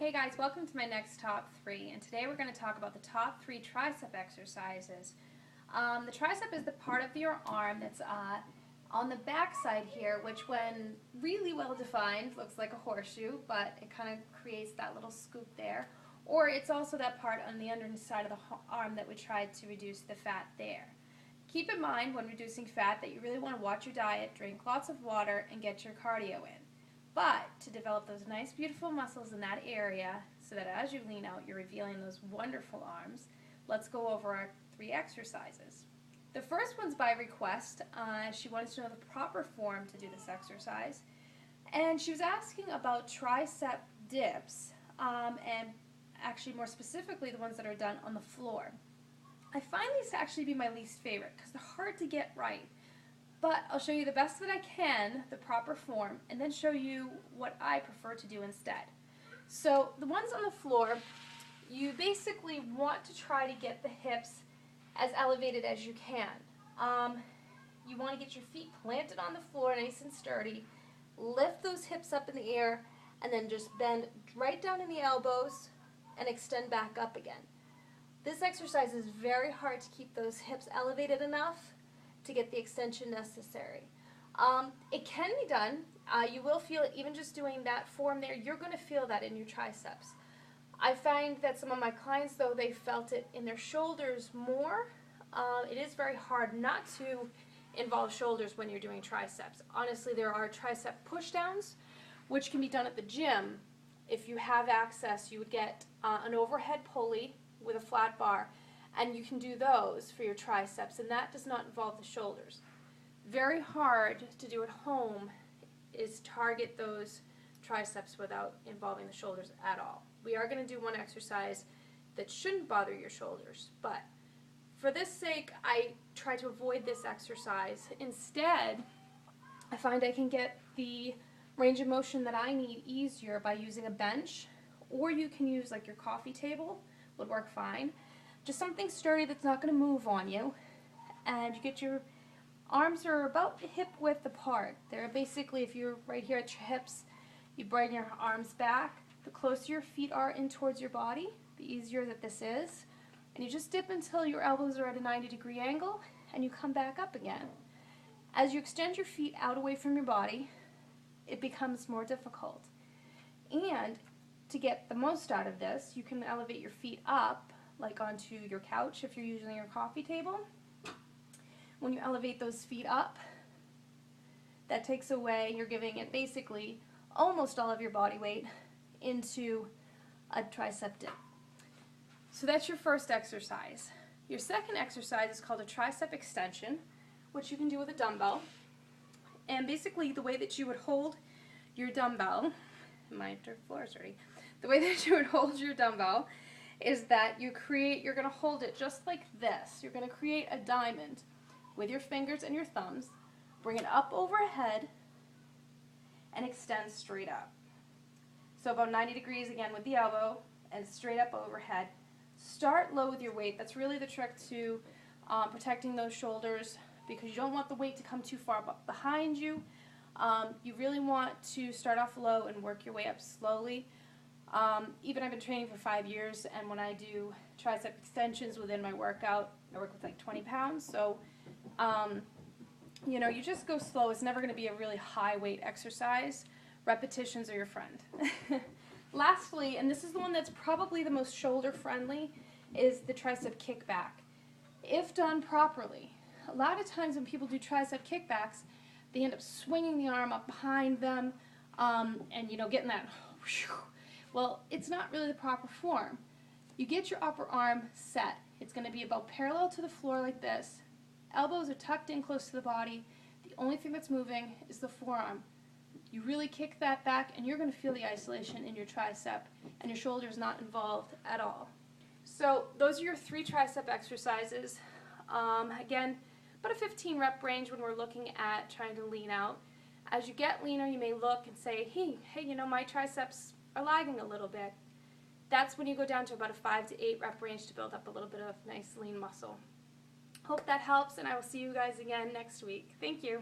Hey guys, welcome to my next top 3, and today we're going to talk about the top 3 tricep exercises. The tricep is the part of your arm that's on the back side here, which when really well defined looks like a horseshoe, but it kind of creates that little scoop there. Or it's also that part on the underside of the arm that we tried to reduce the fat there. Keep in mind when reducing fat that you really want to watch your diet, drink lots of water, and get your cardio in. But to develop those nice, beautiful muscles in that area so that as you lean out, you're revealing those wonderful arms, let's go over our 3 exercises. The first one's by request. She wanted to know the proper form to do this exercise. And she was asking about tricep dips, and actually more specifically the ones that are done on the floor. I find these to actually be my least favorite because they're hard to get right. But I'll show you the best that I can, the proper form, and then show you what I prefer to do instead. So the ones on the floor, you basically want to try to get the hips as elevated as you can. You want to get your feet planted on the floor nice and sturdy, lift those hips up in the air, and then just bend right down in the elbows and extend back up again. This exercise is very hard to keep those hips elevated enough to get the extension necessary. It can be done. You will feel it even just doing that form there. You're going to feel that in your triceps. I find that some of my clients, though, they felt it in their shoulders more. It is very hard not to involve shoulders when you're doing triceps. Honestly, there are tricep pushdowns, which can be done at the gym. If you have access, you would get an overhead pulley with a flat bar, and you can do those for your triceps, and that does not involve the shoulders. Very hard to do at home is target those triceps without involving the shoulders at all. We are going to do one exercise that shouldn't bother your shoulders, but for this sake, I try to avoid this exercise. Instead, I find I can get the range of motion that I need easier by using a bench, or you can use like your coffee table, would work fine. Just something sturdy that's not going to move on you, and you get your arms are about hip width apart. They're basically, if you're right here at your hips, you bring your arms back. The closer your feet are in towards your body, the easier that this is. And you just dip until your elbows are at a 90-degree angle, and you come back up again. As you extend your feet out away from your body, it becomes more difficult. And to get the most out of this, you can elevate your feet up, like onto your couch if you're using your coffee table. When you elevate those feet up, that takes away, you're giving it basically almost all of your body weight into a tricep dip. So that's your first exercise. Your second exercise is called a tricep extension, which you can do with a dumbbell. And basically the way that you would hold your dumbbell, my floor is dirty, the way that you would hold your dumbbell is that you're going to hold it just like this. You're going to create a diamond with your fingers and your thumbs, bring it up overhead, and extend straight up. So about 90 degrees again with the elbow, and straight up overhead. Start low with your weight. That's really the trick to protecting those shoulders, because you don't want the weight to come too far behind you. You really want to start off low and work your way up slowly. Even I've been training for 5 years, and when I do tricep extensions within my workout, I work with like 20 pounds. So, you know, you just go slow. It's never going to be a really high weight exercise. Repetitions are your friend. Lastly, and this is the one that's probably the most shoulder friendly, is the tricep kickback. If done properly, a lot of times when people do tricep kickbacks, they end up swinging the arm up behind them, and you know, getting that. Well, it's not really the proper form. You get your upper arm set. It's going to be about parallel to the floor like this. Elbows are tucked in close to the body. The only thing that's moving is the forearm. You really kick that back, and you're going to feel the isolation in your tricep, and your shoulder is not involved at all. So those are your 3 tricep exercises. Again, about a 15 rep range when we're looking at trying to lean out. As you get leaner, you may look and say, hey, you know, my triceps are lagging a little bit. That's when you go down to about a 5 to 8 rep range to build up a little bit of nice lean muscle. Hope that helps, and I will see you guys again next week. Thank you.